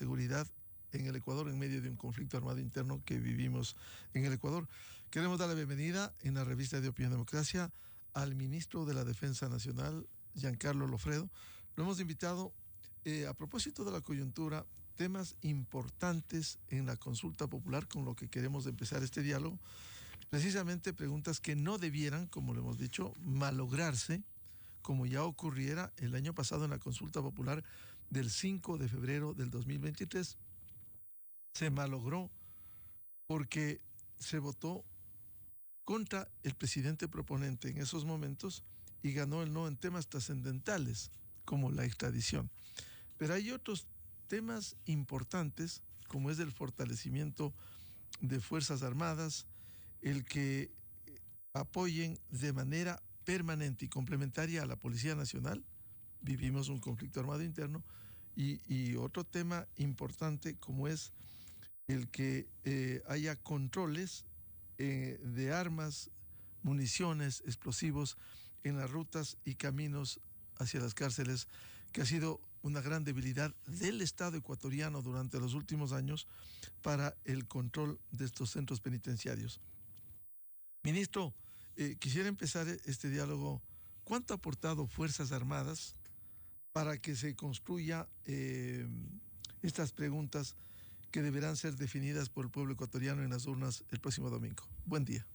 seguridad en el Ecuador en medio de un conflicto armado interno que vivimos en el Ecuador. Queremos dar la bienvenida en la revista de Opinión Democracia al ministro de la Defensa Nacional, Giancarlo Lofredo. Lo hemos invitado a propósito de la coyuntura, temas importantes en la consulta popular con lo que queremos empezar este diálogo. Precisamente preguntas que no debieran, como lo hemos dicho, malograrse, como ya ocurriera el año pasado en la consulta popular del 5 de febrero del 2023. Se malogró porque se votó contra el presidente proponente en esos momentos y ganó el no en temas trascendentales como la extradición. Pero hay otros temas importantes, como es el fortalecimiento de Fuerzas Armadas, el que apoyen de manera permanente y complementaria a la Policía Nacional. Vivimos un conflicto armado interno. Y otro tema importante como es el que haya controles de armas, municiones, explosivos en las rutas y caminos hacia las cárceles, que ha sido una gran debilidad del Estado ecuatoriano durante los últimos años para el control de estos centros penitenciarios. Ministro, quisiera empezar este diálogo. ¿Cuánto ha aportado Fuerzas Armadas para que se construya estas preguntas que deberán ser definidas por el pueblo ecuatoriano en las urnas el próximo domingo? Buen día.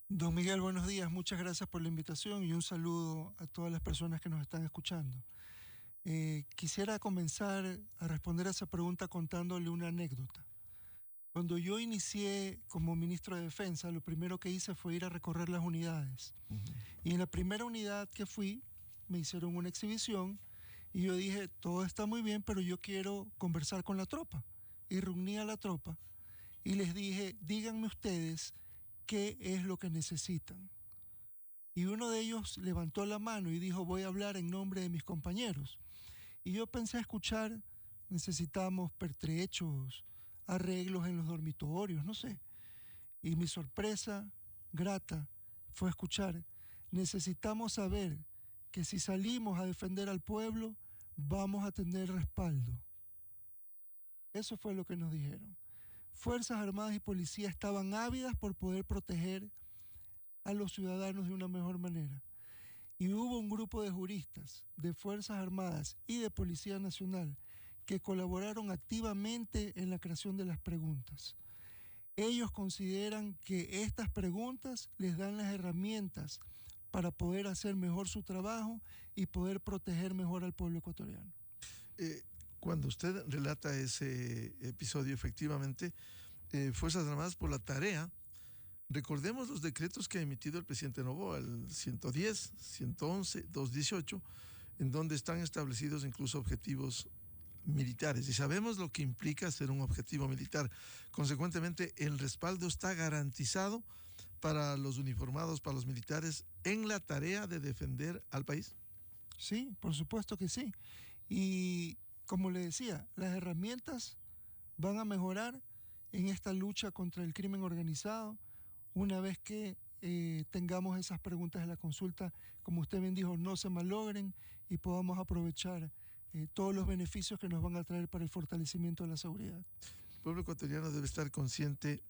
Don Miguel, buenos días. Muchas gracias por la invitación y un saludo a todas las personas que nos están escuchando. Quisiera comenzar a responder a esa pregunta contándole una anécdota. Cuando yo inicié como ministro de Defensa, lo primero que hice fue ir a recorrer las unidades. Y en la primera unidad que fui, me hicieron una exhibición y yo dije, todo está muy bien, pero yo quiero conversar con la tropa. Y reuní a la tropa y les dije, díganme ustedes qué es lo que necesitan. Y uno de ellos levantó la mano y dijo, voy a hablar en nombre de mis compañeros. Y yo pensé escuchar, necesitamos pertrechos, arreglos en los dormitorios, no sé. Y mi sorpresa grata fue escuchar, necesitamos saber que si salimos a defender al pueblo, vamos a tener respaldo. Eso fue lo que nos dijeron. Fuerzas Armadas y Policía estaban ávidas por poder proteger a los ciudadanos de una mejor manera. Y hubo un grupo de juristas de Fuerzas Armadas y de Policía Nacional que colaboraron activamente en la creación de las preguntas. Ellos consideran que estas preguntas les dan las herramientas para poder hacer mejor su trabajo y poder proteger mejor al pueblo ecuatoriano. Cuando usted relata ese episodio, efectivamente, Fuerzas Armadas por la tarea, recordemos los decretos que ha emitido el presidente Noboa, el 110, 111, 218, en donde están establecidos incluso objetivos militares. Y sabemos lo que implica ser un objetivo militar. Consecuentemente, el respaldo está garantizado para los uniformados, para los militares, en la tarea de defender al país. Sí, por supuesto que sí. Y como le decía, las herramientas van a mejorar en esta lucha contra el crimen organizado una vez que tengamos esas preguntas de la consulta, como usted bien dijo, no se malogren y podamos aprovechar todos los beneficios que nos van a traer para el fortalecimiento de la seguridad. El pueblo ecuatoriano debe estar consciente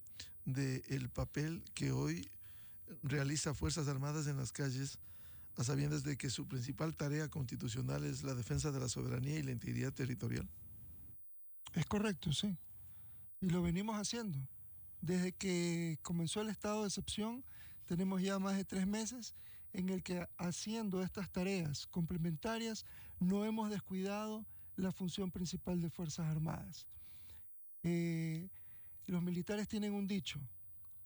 del papel que hoy realiza Fuerzas Armadas en las calles, a sabiendas de que su principal tarea constitucional es la defensa de la soberanía y la integridad territorial. Es correcto, sí. Y lo venimos haciendo. Desde que comenzó el estado de excepción, tenemos ya más de 3 meses en el que haciendo estas tareas complementarias no hemos descuidado la función principal de Fuerzas Armadas. Los militares tienen un dicho,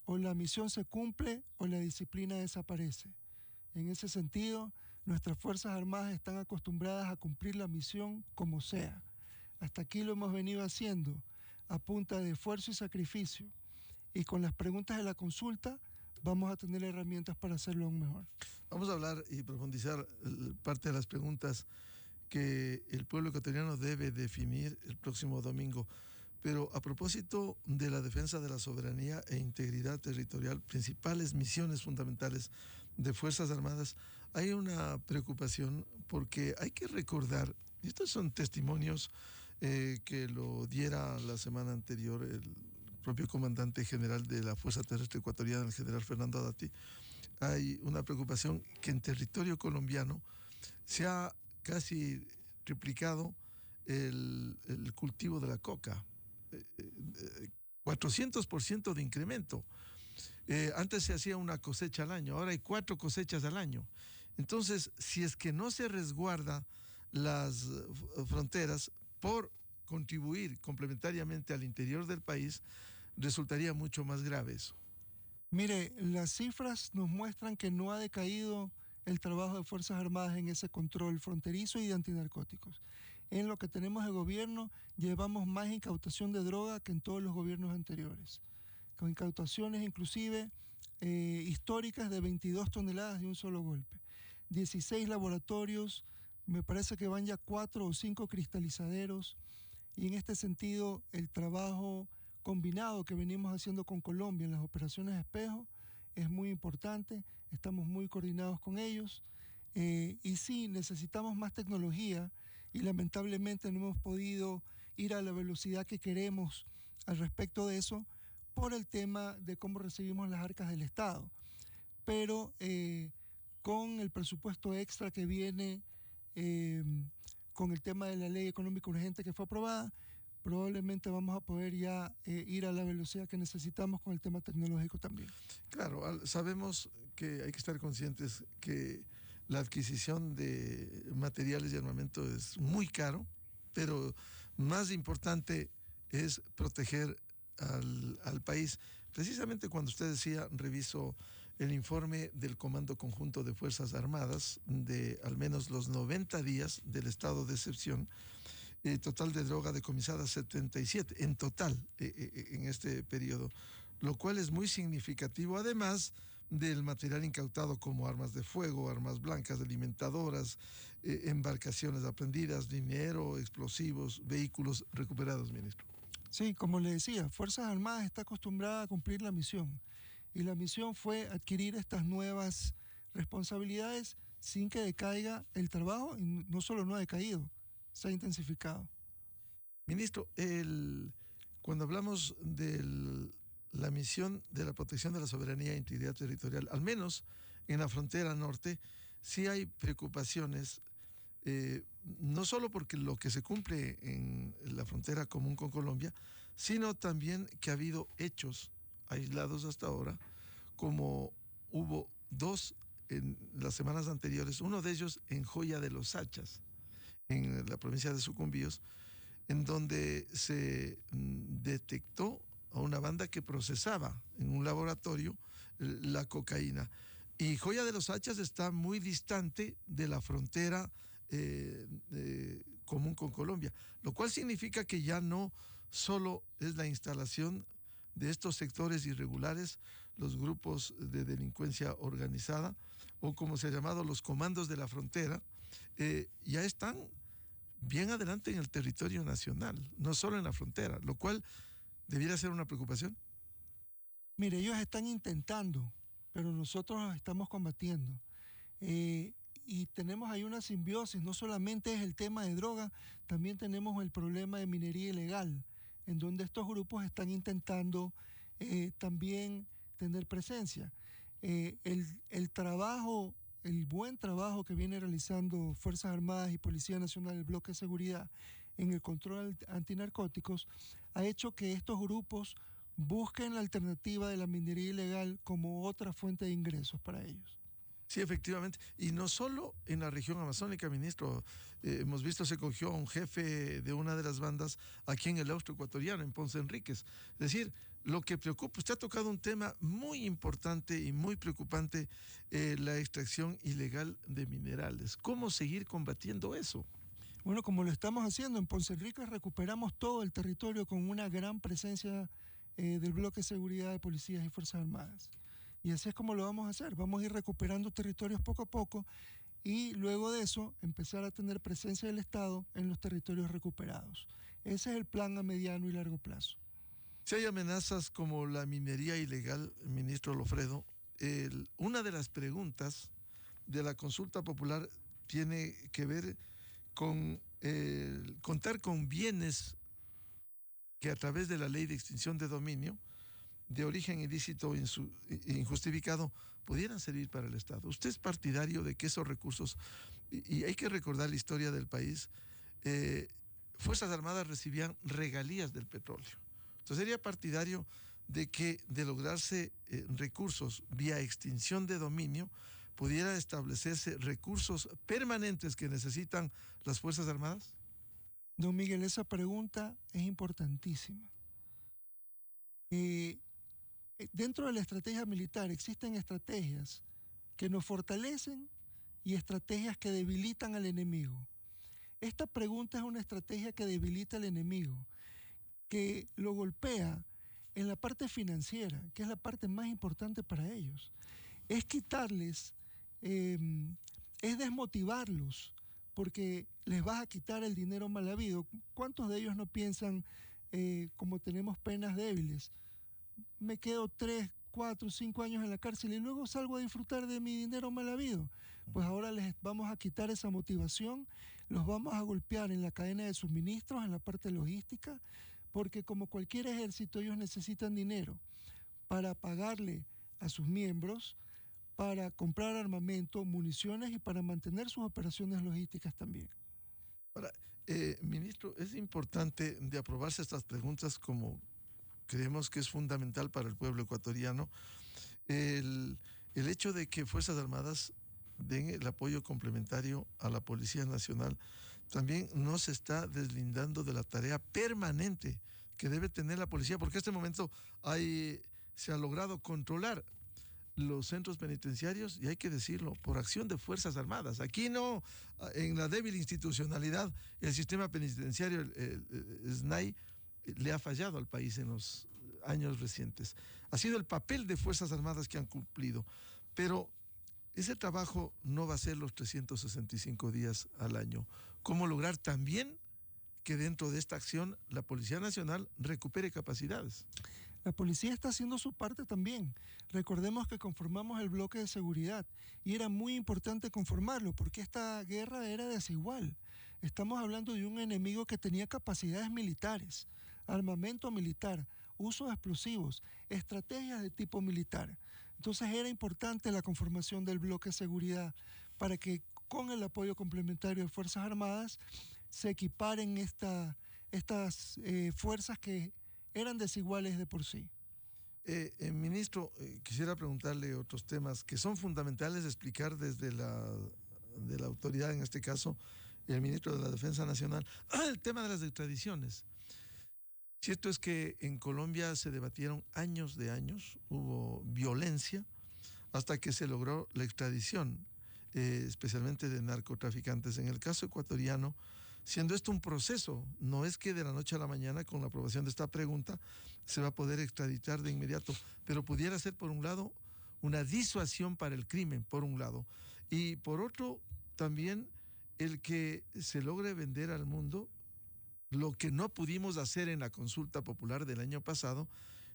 o la misión se cumple o la disciplina desaparece. En ese sentido, nuestras Fuerzas Armadas están acostumbradas a cumplir la misión como sea. Hasta aquí lo hemos venido haciendo a punta de esfuerzo y sacrificio. Y con las preguntas de la consulta vamos a tener herramientas para hacerlo aún mejor. Vamos a hablar y profundizar parte de las preguntas que el pueblo ecuatoriano debe definir el próximo domingo. Pero a propósito de la defensa de la soberanía e integridad territorial, principales misiones fundamentales de Fuerzas Armadas, hay una preocupación porque hay que recordar, y estos son testimonios que lo diera la semana anterior el propio comandante general de la Fuerza Terrestre Ecuatoriana, el general Fernando Adati. Hay una preocupación que en territorio colombiano se ha casi triplicado el cultivo de la coca. 400% de incremento. Antes se hacía una cosecha al año, ahora hay 4 cosechas al año. Entonces, si es que no se resguarda las fronteras por contribuir complementariamente al interior del país, resultaría mucho más grave eso. Mire, las cifras nos muestran que no ha decaído el trabajo de Fuerzas Armadas en ese control fronterizo y de antinarcóticos. En lo que tenemos de gobierno, llevamos más incautación de droga que en todos los gobiernos anteriores, con incautaciones inclusive históricas de 22 toneladas de un solo golpe. 16 laboratorios, me parece que van ya 4 o 5 cristalizaderos, y en este sentido el trabajo combinado que venimos haciendo con Colombia en las operaciones Espejo es muy importante, estamos muy coordinados con ellos, y sí, necesitamos más tecnología y lamentablemente no hemos podido ir a la velocidad que queremos al respecto de eso por el tema de cómo recibimos las arcas del Estado. Pero con el presupuesto extra que viene, con el tema de la ley económica urgente que fue aprobada, probablemente vamos a poder ya ir a la velocidad que necesitamos con el tema tecnológico también. Claro, sabemos que hay que estar conscientes que la adquisición de materiales y armamento es muy caro, pero más importante es proteger al país. Precisamente cuando usted decía, reviso el informe del Comando Conjunto de Fuerzas Armadas de al menos los 90 días del estado de excepción, total de droga decomisada 77 en total en este periodo, lo cual es muy significativo, además del material incautado como armas de fuego, armas blancas, alimentadoras, embarcaciones aprendidas, dinero, explosivos, vehículos recuperados, ministro. Sí, como le decía, Fuerzas Armadas está acostumbrada a cumplir la misión, y la misión fue adquirir estas nuevas responsabilidades sin que decaiga el trabajo, y no solo no ha decaído, se ha intensificado. Ministro, cuando hablamos de la misión de la protección de la soberanía e integridad territorial, al menos en la frontera norte, sí hay preocupaciones, no solo porque lo que se cumple en la frontera común con Colombia, sino también que ha habido hechos aislados hasta ahora, como hubo 2 en las semanas anteriores, uno de ellos en Joya de los Hachas, en la provincia de Sucumbíos, en donde se detectó a una banda que procesaba en un laboratorio la cocaína. Y Joya de los Hachas está muy distante de la frontera común con Colombia, lo cual significa que ya no solo es la instalación de estos sectores irregulares, los grupos de delincuencia organizada, o como se ha llamado los comandos de la frontera, ya están bien adelante en el territorio nacional, no solo en la frontera, lo cual debiera ser una preocupación. Mire, ellos están intentando, pero nosotros los estamos combatiendo. Y tenemos ahí una simbiosis, no solamente es el tema de droga, también tenemos el problema de minería ilegal, en donde estos grupos están intentando también tener presencia. El trabajo, el buen trabajo que viene realizando Fuerzas Armadas y Policía Nacional, el Bloque de Seguridad, en el control antinarcóticos, ha hecho que estos grupos busquen la alternativa de la minería ilegal como otra fuente de ingresos para ellos. Sí, efectivamente. Y no solo en la región amazónica, ministro. Hemos visto se cogió a un jefe de una de las bandas aquí en el austro ecuatoriano, en Ponce Enríquez. Es decir, lo que preocupa, usted ha tocado un tema muy importante y muy preocupante, la extracción ilegal de minerales. ¿Cómo seguir combatiendo eso? Bueno, como lo estamos haciendo, en Ponce Enríquez recuperamos todo el territorio con una gran presencia del Bloque de Seguridad de Policías y Fuerzas Armadas. Y así es como lo vamos a hacer. Vamos a ir recuperando territorios poco a poco y luego de eso empezar a tener presencia del Estado en los territorios recuperados. Ese es el plan a mediano y largo plazo. Si hay amenazas como la minería ilegal, ministro Lofredo, una de las preguntas de la consulta popular tiene que ver con contar con bienes que a través de la ley de extinción de dominio, de origen ilícito e injustificado, pudieran servir para el Estado. Usted es partidario de que esos recursos, y hay que recordar la historia del país, Fuerzas Armadas recibían regalías del petróleo. Entonces sería partidario de que de lograrse recursos vía extinción de dominio, pudiera establecerse recursos permanentes que necesitan las Fuerzas Armadas. Don Miguel, esa pregunta es importantísima. Dentro de la estrategia militar existen estrategias que nos fortalecen y estrategias que debilitan al enemigo. Esta pregunta es una estrategia que debilita al enemigo, que lo golpea en la parte financiera, que es la parte más importante para ellos. Es quitarles, es desmotivarlos, porque les vas a quitar el dinero mal habido. ¿Cuántos de ellos no piensan, como tenemos penas débiles, me quedo 3, 4, 5 años en la cárcel y luego salgo a disfrutar de mi dinero mal habido? Pues ahora les vamos a quitar esa motivación, los vamos a golpear en la cadena de suministros, en la parte logística, porque como cualquier ejército ellos necesitan dinero para pagarle a sus miembros, para comprar armamento, municiones y para mantener sus operaciones logísticas también. Ahora, ministro, es importante de aprobarse estas preguntas como creemos que es fundamental para el pueblo ecuatoriano, el hecho de que Fuerzas Armadas den el apoyo complementario a la Policía Nacional también no se está deslindando de la tarea permanente que debe tener la policía, porque en este momento se ha logrado controlar los centros penitenciarios, y hay que decirlo, por acción de Fuerzas Armadas. Aquí no, en la débil institucionalidad, el sistema penitenciario, el SNAI, le ha fallado al país en los años recientes. Ha sido el papel de Fuerzas Armadas que han cumplido, pero ese trabajo no va a ser los 365 días al año. ¿Cómo lograr también que dentro de esta acción la Policía Nacional recupere capacidades? La policía está haciendo su parte también. Recordemos que conformamos el bloque de seguridad y era muy importante conformarlo porque esta guerra era desigual. Estamos hablando de un enemigo que tenía capacidades militares, armamento militar, uso de explosivos, estrategias de tipo militar. Entonces era importante la conformación del bloque de seguridad para que con el apoyo complementario de Fuerzas Armadas se equiparen estas fuerzas que eran desiguales de por sí. Ministro, quisiera preguntarle otros temas que son fundamentales de explicar desde de la autoridad, en este caso, el ministro de la Defensa Nacional, el tema de las extradiciones. Cierto es que en Colombia se debatieron años de años, hubo violencia, hasta que se logró la extradición, especialmente de narcotraficantes. En el caso ecuatoriano, siendo esto un proceso, no es que de la noche a la mañana, con la aprobación de esta pregunta, se va a poder extraditar de inmediato, pero pudiera ser, por un lado, una disuasión para el crimen, por un lado, y por otro, también el que se logre vender al mundo lo que no pudimos hacer en la consulta popular del año pasado,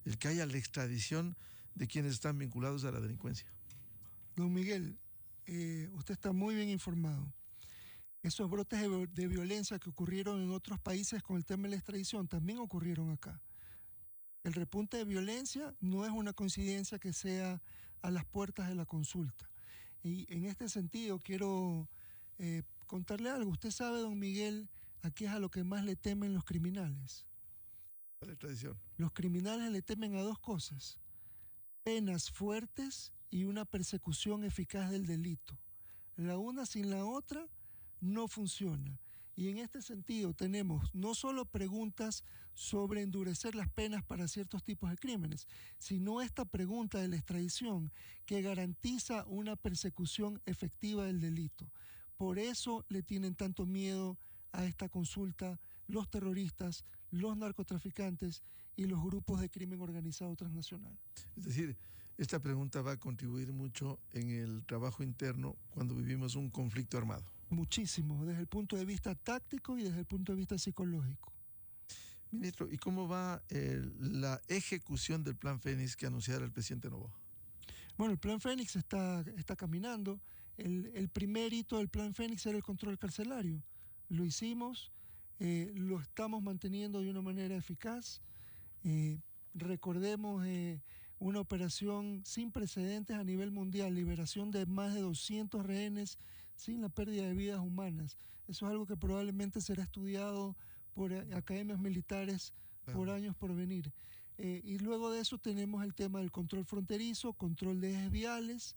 el que haya la extradición de quienes están vinculados a la delincuencia. Don Miguel, usted está muy bien informado. Esos brotes de violencia que ocurrieron en otros países con el tema de la extradición también ocurrieron acá. El repunte de violencia no es una coincidencia que sea a las puertas de la consulta. Y en este sentido quiero contarle algo. Usted sabe, don Miguel, a qué es a lo que más le temen los criminales. La extradición. Los criminales le temen a dos cosas: penas fuertes y una persecución eficaz del delito. La una sin la otra no funciona. Y en este sentido tenemos no solo preguntas sobre endurecer las penas para ciertos tipos de crímenes, sino esta pregunta de la extradición que garantiza una persecución efectiva del delito. Por eso le tienen tanto miedo a esta consulta los terroristas, los narcotraficantes y los grupos de crimen organizado transnacional. Es decir, esta pregunta va a contribuir mucho en el trabajo interno cuando vivimos un conflicto armado. Muchísimo, desde el punto de vista táctico y desde el punto de vista psicológico. Ministro, ¿y cómo va la ejecución del Plan Fénix que anunciara el presidente Noboa? Bueno, el Plan Fénix está caminando. El primer hito del Plan Fénix era el control carcelario. lo hicimos, lo estamos manteniendo de una manera eficaz. Recordemos una operación sin precedentes a nivel mundial, liberación de más de 200 rehenes sin la pérdida de vidas humanas. Eso es algo que probablemente será estudiado por academias militares por años por venir. Y luego de eso tenemos el tema del control fronterizo, control de ejes viales,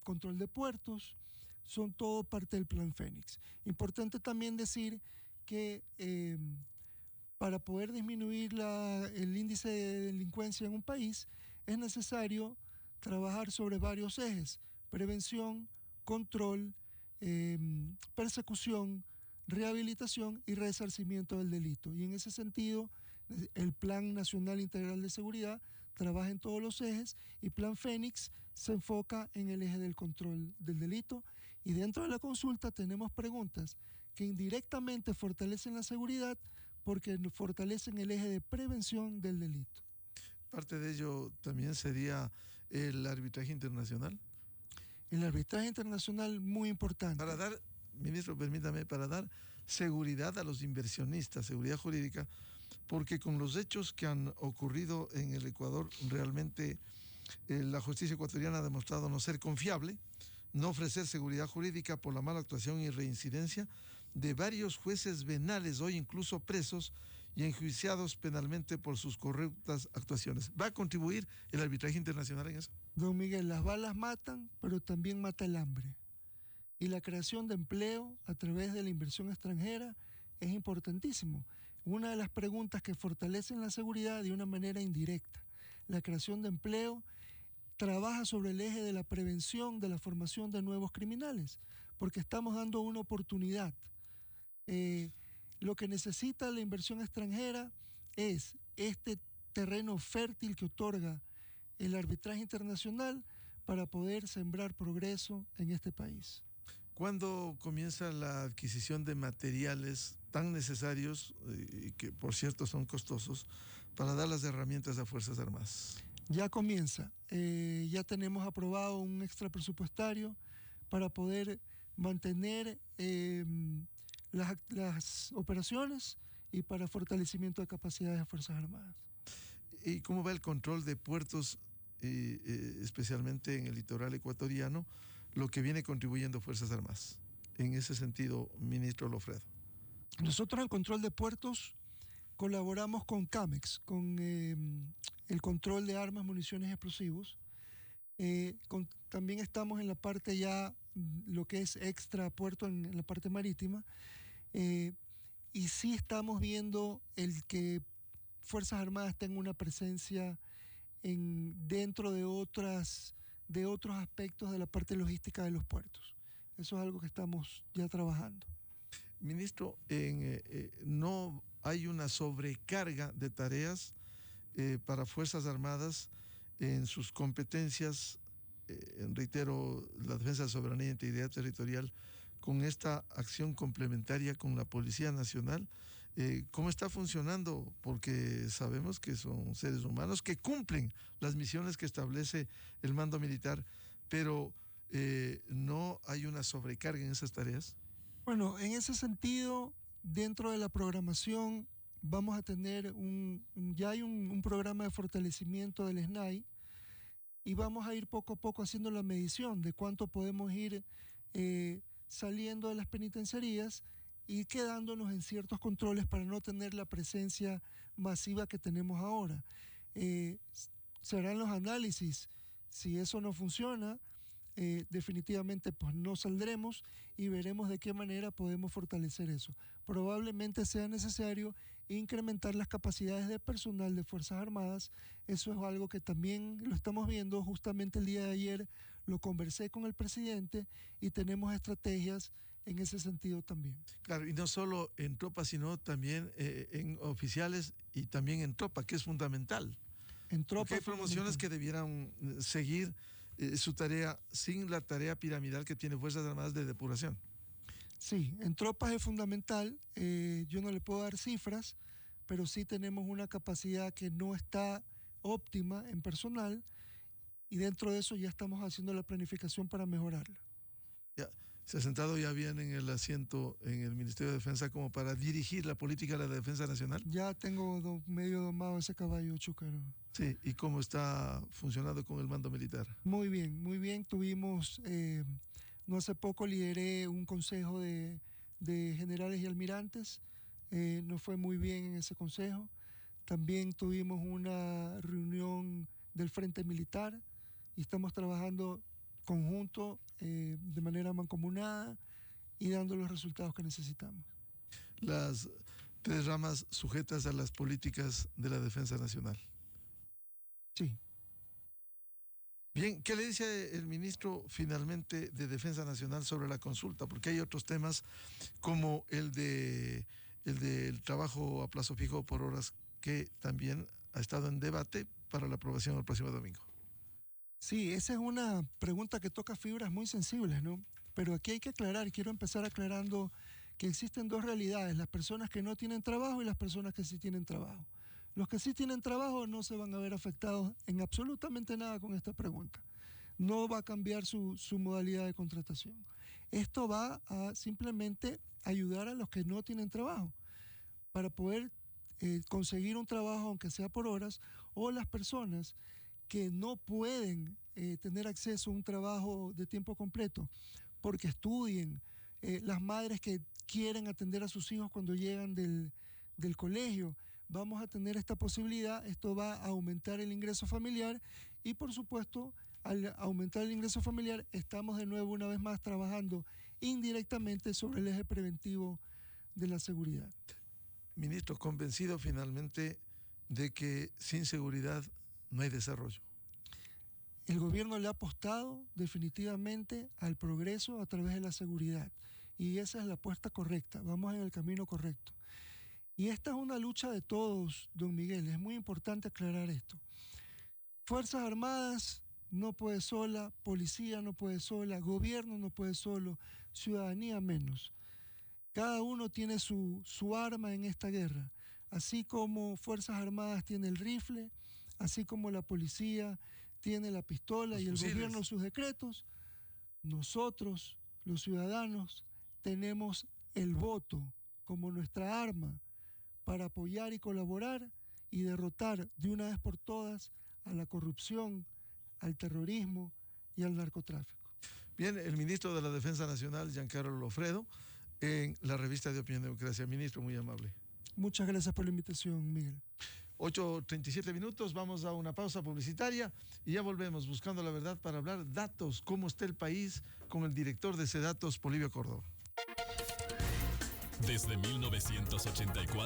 control de puertos, son todo parte del Plan Fénix. Importante también decir que para poder disminuir el índice de delincuencia en un país es necesario trabajar sobre varios ejes: prevención, control, persecución, rehabilitación y resarcimiento del delito. Y en ese sentido, el Plan Nacional Integral de Seguridad trabaja en todos los ejes y Plan Fénix se enfoca en el eje del control del delito. Y dentro de la consulta tenemos preguntas que indirectamente fortalecen la seguridad porque fortalecen el eje de prevención del delito. Parte de ello también sería el arbitraje internacional. El arbitraje internacional muy importante. Para dar, ministro, permítame, para dar seguridad a los inversionistas, seguridad jurídica, porque con los hechos que han ocurrido en el Ecuador, realmente la justicia ecuatoriana ha demostrado no ser confiable, no ofrecer seguridad jurídica por la mala actuación y reincidencia de varios jueces venales, hoy incluso presos y enjuiciados penalmente por sus corruptas actuaciones. ¿Va a contribuir el arbitraje internacional en eso? Don Miguel, las balas matan, pero también mata el hambre. Y la creación de empleo a través de la inversión extranjera es importantísimo. Una de las preguntas que fortalecen la seguridad de una manera indirecta. La creación de empleo trabaja sobre el eje de la prevención de la formación de nuevos criminales, porque estamos dando una oportunidad. Lo que necesita la inversión extranjera es este terreno fértil que otorga el arbitraje internacional para poder sembrar progreso en este país. ¿Cuándo comienza la adquisición de materiales tan necesarios, y que por cierto son costosos, para dar las herramientas a Fuerzas Armadas? Ya comienza. Ya tenemos aprobado un extra presupuestario para poder mantener las operaciones y para fortalecimiento de capacidades de Fuerzas Armadas. ¿Y cómo va el control de puertos, especialmente en el litoral ecuatoriano, lo que viene contribuyendo Fuerzas Armadas? En ese sentido, ministro Lofredo. Nosotros en el control de puertos colaboramos con CAMEX, con el control de armas, municiones y explosivos. También estamos en la parte ya, lo que es extra puerto en la parte marítima. Y sí estamos viendo el que Fuerzas Armadas tengan una presencia dentro de otros aspectos de la parte logística de los puertos. Eso es algo que estamos ya trabajando. Ministro, no hay una sobrecarga de tareas para Fuerzas Armadas en sus competencias, reitero, la defensa de soberanía e integridad territorial, con esta acción complementaria con la Policía Nacional. ¿Cómo está funcionando? Porque sabemos que son seres humanos que cumplen las misiones que establece el mando militar, pero ¿no hay una sobrecarga en esas tareas? Bueno, en ese sentido, dentro de la programación vamos a tener ya hay un programa de fortalecimiento del SNAI y vamos a ir poco a poco haciendo la medición de cuánto podemos ir saliendo de las penitenciarías y quedándonos en ciertos controles para no tener la presencia masiva que tenemos ahora. Serán los análisis. Si eso no funciona, definitivamente pues no saldremos y veremos de qué manera podemos fortalecer eso. Probablemente sea necesario incrementar las capacidades de personal de Fuerzas Armadas. Eso es algo que también lo estamos viendo. Justamente el día de ayer lo conversé con el presidente y tenemos estrategias en ese sentido también. Claro, y no solo en tropa, sino también en oficiales y también en tropa, que es fundamental. En tropa. Porque hay promociones que debieran seguir su tarea sin la tarea piramidal que tiene Fuerzas Armadas de depuración. Sí, en tropas es fundamental. Yo no le puedo dar cifras, pero sí tenemos una capacidad que no está óptima en personal y dentro de eso ya estamos haciendo la planificación para mejorarla. Ya. Se ha sentado ya bien en el asiento en el Ministerio de Defensa como para dirigir la política de la defensa nacional. Ya tengo medio domado ese caballo, Chúcaro. Sí, ¿y cómo está funcionando con el mando militar? Muy bien, muy bien. Tuvimos, no hace poco lideré un consejo de generales y almirantes. Nos fue muy bien en ese consejo. También tuvimos una reunión del Frente Militar y estamos trabajando conjunto, de manera mancomunada y dando los resultados que necesitamos. Las tres ramas sujetas a las políticas de la defensa nacional. Sí. Bien, ¿qué le dice el ministro finalmente de Defensa Nacional sobre la consulta? Porque hay otros temas como el del trabajo a plazo fijo por horas que también ha estado en debate para la aprobación el próximo domingo. Sí, esa es una pregunta que toca fibras muy sensibles, ¿no? Pero aquí hay que aclarar, quiero empezar aclarando que existen dos realidades, las personas que no tienen trabajo y las personas que sí tienen trabajo. Los que sí tienen trabajo no se van a ver afectados en absolutamente nada con esta pregunta. No va a cambiar su modalidad de contratación. Esto va a simplemente ayudar a los que no tienen trabajo para poder conseguir un trabajo, aunque sea por horas, o las personas que no pueden tener acceso a un trabajo de tiempo completo porque estudien, las madres que quieren atender a sus hijos cuando llegan del colegio. Vamos a tener esta posibilidad, esto va a aumentar el ingreso familiar y por supuesto al aumentar el ingreso familiar estamos de nuevo una vez más trabajando indirectamente sobre el eje preventivo de la seguridad. Ministro, convencido finalmente de que sin seguridad no hay desarrollo. El gobierno le ha apostado definitivamente al progreso a través de la seguridad y esa es la apuesta correcta, vamos en el camino correcto. Y esta es una lucha de todos, don Miguel, es muy importante aclarar esto. Fuerzas Armadas no puede sola, policía no puede sola, gobierno no puede solo, ciudadanía menos. Cada uno tiene su arma en esta guerra, así como Fuerzas Armadas tiene el rifle, así como la policía tiene la pistola y el gobierno sus decretos, nosotros, los ciudadanos, tenemos el voto como nuestra arma para apoyar y colaborar y derrotar de una vez por todas a la corrupción, al terrorismo y al narcotráfico. Bien, el ministro de la Defensa Nacional, Giancarlo Lofredo, en la revista de Opinión y Democracia. Ministro, muy amable. Muchas gracias por la invitación, Miguel. 8:37 minutos, vamos a una pausa publicitaria y ya volvemos buscando la verdad para hablar datos, cómo está el país, con el director de SEDATOS, Polibio Córdoba. Desde 1984.